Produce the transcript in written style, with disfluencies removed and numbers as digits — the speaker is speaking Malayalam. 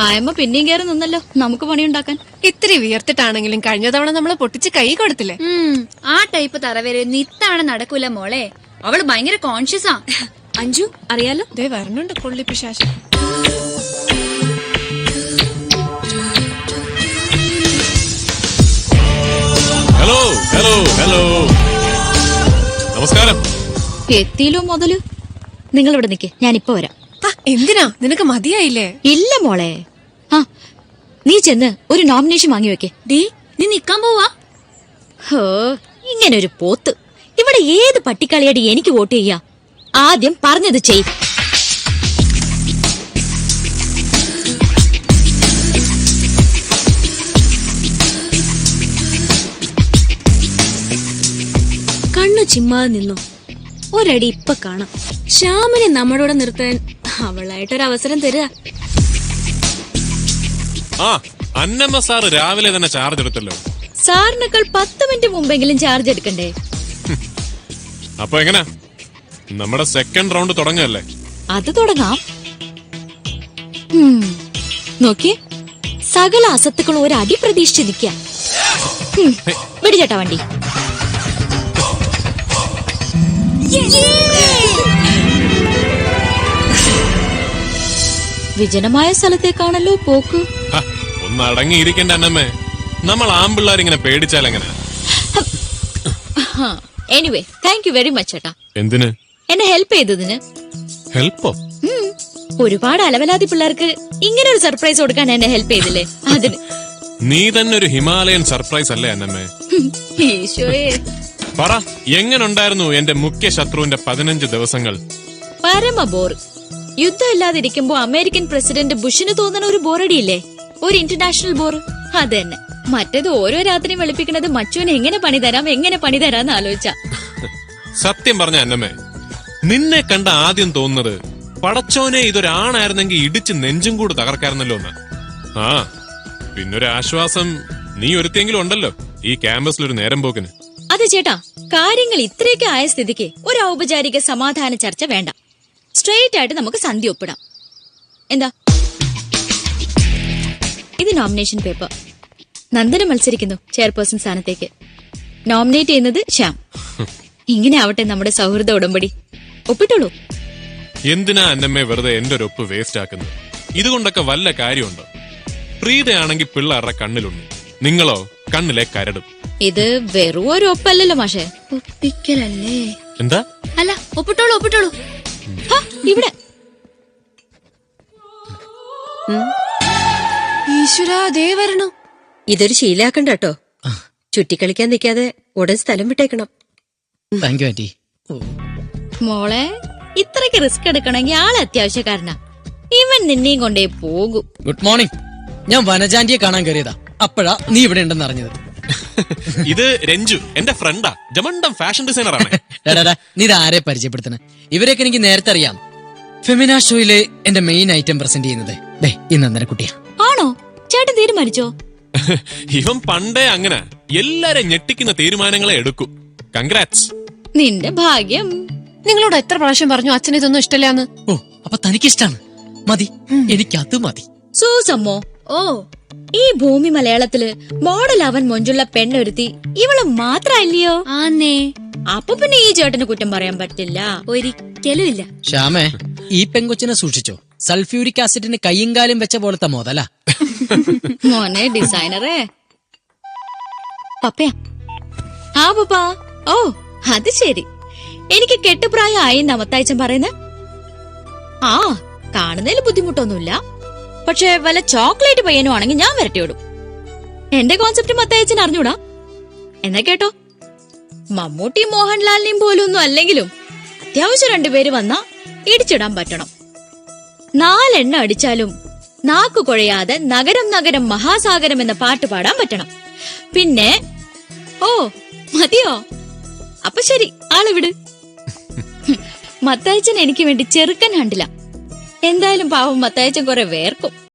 ആയമ്മ പിന്നെയും കയറി നിന്നല്ലോ നമുക്ക് പണിയുണ്ടാക്കാൻ. ഇത്തിരി വിയർത്തിട്ടാണെങ്കിലും കഴിഞ്ഞ തവണ നമ്മള് പൊട്ടിച്ച് കൈ കൊടുത്തില്ലേ? ആ ടൈപ്പ് തറവേരൊന്നും ഇത്തവണ നടക്കൂല മോളെ. അവള് ഭയങ്കര കോൺഷ്യസാ. അഞ്ജു അറിയാലോ? ദേ വരണുണ്ട് കൊള്ളിപ്പിശാശം. ഹലോ ഹലോ ഹലോ, നമസ്കാരം. എത്തിയില്ലോ മുതല്. നിങ്ങൾ ഇവിടെ നിക്ക്, ഞാനിപ്പോ വരാം. എന്തിനാ, നിനക്ക് മതിയായില്ലേ? ഇല്ല മോളെ. ആ നീ ചെന്ന് ഒരു നോമിനേഷൻ വാങ്ങി വെക്കേ. നീ നിക്കാൻ പോവാ? ഹോ, ഇങ്ങനെ ഒരു പോത്ത്. ഇവിടെ ഏത് പട്ടിക്കളിയാടി എനിക്ക് വോട്ട് ചെയ്യാ? ആദ്യം പറഞ്ഞത് ചെയ്. കണ്ണു ചിമ്മാതെ നിന്നു. ഒരടി ഇപ്പൊ കാണാം. ശ്യാമിനെ നമ്മളോട് നിർത്താൻ അവളായിട്ടൊരവസരം തരിക. ആ അന്നമ്മ സാറ് രാവിലെ തന്നെ ചാർജ് എടുത്തല്ലോ. സാറിനേക്കാൾ 10 മിനിറ്റ് മുമ്പെങ്കിലും ചാർജ് എടുക്കണ്ടേ? അപ്പൊ എങ്ങനാ, നമ്മുടെ സെക്കൻഡ് റൗണ്ട് തുടങ്ങല്ലേ? അത് തുടങ്ങാം. നോക്കിയേ, സകല അസത്തുക്കളും ഒരടി പ്രതീക്ഷിച്ച് നിൽക്കുക. വെടിചേട്ടാ വണ്ടി. വിജനമായ സ്ഥലത്തേക്കാണല്ലോ പോക്ക്. ഒന്ന് അടങ്ങിയിരിക്കണ്ട അന്നമ്മേ, നമ്മൾ ആമ്പിള്ളാരിങ്ങനെ പേടിച്ചാലെങ്ങനെ? Anyway, thank you very much ചേട്ടാ. എന്തിന്? എന്നെ ഹെൽപ്പ് ചെയ്തതിന്. ഹെൽപ്പോ? ഒരുപാട് അലവലാതി പിള്ളേർക്ക് ഇങ്ങനെ ഒരു സർപ്രൈസ് കൊടുക്കാൻ എന്നെ ഹെൽപ്പ് ചെയ്തില്ലേ, അതിന്. നീ തന്നെ ഒരു ഹിമാലയൻ സർപ്രൈസ് അല്ലേ അന്നമ്മേ? ഈശോയെ. പറ, എങ്ങനുണ്ടായിരുന്നു എന്റെ മുഖ്യ ശത്രുവിന്റെ 15 ദിവസങ്ങൾ? പരമ ബോർ. യുദ്ധം ഇല്ലാതിരിക്കുമ്പോ അമേരിക്കൻ പ്രസിഡന്റ് ബുഷിന് തോന്നുന്ന ഒരു ബോറടിയില്ലേ, ഒരു ഇന്റർനാഷണൽ ബോർ. അത് തന്നെ. മറ്റേത് ഓരോ രാത്രിയും വെളുപ്പിക്കുന്നത് മച്ചുവിനെ എങ്ങനെ പണി തരാന്ന് ആലോചിച്ച. സത്യം പറഞ്ഞ അന്നമ്മേ, നിന്നെ കണ്ട ആദ്യം തോന്നുന്നത് പടച്ചോനെ ഇതൊരാണായിരുന്നെങ്കിൽ ഇടിച്ച് നെഞ്ചും കൂട് തകർക്കായിരുന്നല്ലോ എന്ന്. ആ പിന്നൊരു ആശ്വാസം, നീ ഒരുത്തെങ്കിലും ഉണ്ടല്ലോ ഈ ക്യാമ്പസിലൊരു നേരം പോക്കിന്. അത് ചേട്ടാ, കാര്യങ്ങൾ ഇത്രയൊക്കെ ആയ സ്ഥിതിക്ക് ഒരു ഔപചാരിക സമാധാന ചർച്ച വേണ്ട. സ്ട്രെയിറ്റ് ആയിട്ട് നമുക്ക് സന്ധി ഒപ്പിടാം. എന്താ? ഇത് നോമിനേഷൻ പേപ്പർ. നന്ദന മത്സരിക്കുന്നു ചെയർപേഴ്സൺ സ്ഥാനത്തേക്ക്. നോമിനേറ്റ് ചെയ്യുന്നത് ശ്യാം. ഇങ്ങനെ ആവട്ടെ നമ്മുടെ സൗഹൃദ ഉടമ്പടി. ഒപ്പിട്ടോളൂ. എന്തിനാ അന്നമ്മേ വെറുതെ എന്റെ ഒരു ഒപ്പ് വേസ്റ്റ് ആക്കുന്നത്? ഇതുകൊണ്ടൊക്കെ വല്ല കാര്യമുണ്ടോ? പ്രീതയാണെങ്കിൽ പിള്ളേരുടെ കണ്ണിലുണ്ട്, നിങ്ങളോ കണ്ണിലെ കരടും. ഇത് വെറും ഒരു ഒപ്പല്ലല്ലോ മാഷേ, ഒപ്പിക്കലല്ലേ? എന്താ? അല്ല, ഒപ്പിട്ടോളൂ. ഇവിടെ ഈശ്വരാ, ദേ വരണു. ഇതൊരു ശീലാക്കണ്ട കേട്ടോ. ചുറ്റിക്കളിക്കാൻ നിൽക്കാതെ ഉടൻ സ്ഥലം വിട്ടേക്കണം. Thank you aunty. മോളെ, ഇത്രയ്ക്ക് റിസ്ക് എടുക്കണമെങ്കിൽ ആളെ അത്യാവശ്യക്കാരനാ. ഇവൻ നിന്നെയും കൊണ്ടേ പോകൂ. Good morning. ഞാൻ വനജാന്റിയെ കാണാൻ കയറിയതാ. അപ്പഴാ നീ ഇവിടെ ഉണ്ടെന്ന് അറിഞ്ഞത്. ഇത് രഞ്ജു, എന്റെ ഫ്രണ്ടാ, ജമണ്ടം ഫാഷൻ ഡിസൈനർ ആണ്. നീ ഇത് ആരെ പരിചയപ്പെടുത്തണേ? ഇവരെയൊക്കെ എനിക്ക് നേരത്തെ അറിയാം. ഫെമിന ഷോയിലെ എന്റെ മെയിൻ ഐറ്റം പ്രസന്റ് ചെയ്യുന്നത് ഈ നന്ദനക്കുട്ടിയാ. ആണോ? ചേട്ടൻ തീരുമാനിച്ചോ? ഇവൻ പണ്ടേ അങ്ങനെ എല്ലാരും ഞെട്ടിക്കുന്ന തീരുമാനങ്ങളെ എടുക്കൂ. കൺഗ്രാറ്റ്സ്. നിന്റെ ഭാഗ്യം. നിങ്ങളോട് എത്ര പ്രാവശ്യം പറഞ്ഞു അച്ഛനെ ഇതൊന്നും ഇഷ്ടല്ലാന്ന്? ഓ, അപ്പൊ തനിക്കിഷ്ടാണ്? മതി, എനിക്കത് മതി. സൂസമ്മോ, ഓ ഈ ഭൂമി മലയാളത്തില് മോഡൽ അവൻ മൊഞ്ചുള്ള പെണ്ണൊരുത്തി ഇവള് മാത്രല്ലയോ? ആന്നേ. അപ്പൊ പിന്നെ ഈ ചേട്ടന് കുറ്റം പറയാൻ പറ്റില്ല. ഒരിക്കലും ഇല്ല. ശ്യാമേ, ഈ പെങ്കൊച്ചിനെ സൂക്ഷിച്ചോ. സൾഫ്യൂരിക് ആസിഡിന് കയ്യും കാലും വെച്ച പോലത്തെ മോതലാ. മോനെ ഡിസൈനറേ. പപ്പയാ? ആ പപ്പാ. ഓ അത് ശരി. എനിക്ക് കെട്ടുപ്രായമായി നമത്താഴ്ച പറയുന്നത്. ആ കാണുന്നതിൽ ബുദ്ധിമുട്ടൊന്നുമില്ല. പക്ഷെ വല്ല ചോക്ലേറ്റ് പയ്യനും ആണെങ്കിൽ ഞാൻ വരട്ടിയോടും. എന്റെ കോൺസെപ്റ്റ് മത്തയച്ചൻ അറിഞ്ഞൂടാ. എന്നാ കേട്ടോ, മമ്മൂട്ടിയും മോഹൻലാലിനെയും പോലൊന്നും അല്ലെങ്കിലും അത്യാവശ്യം 2 പേര് വന്നാ ഇടിച്ചിടാൻ പറ്റണം. 4 എണ്ണ അടിച്ചാലും നാക്കു കുഴയാതെ നഗരം നഗരം മഹാസാഗരം എന്ന പാട്ട് പാടാൻ പറ്റണം. പിന്നെ ഓ മതിയോ? അപ്പൊ ശരി, ആളെ വിട്. മത്തയച്ചൻ എനിക്ക് വേണ്ടി ചെറുക്കൻ ഹണ്ടില്ല. എന്തായാലും പാവം മത്തയച്ചൻ കുറെ വേർക്കും.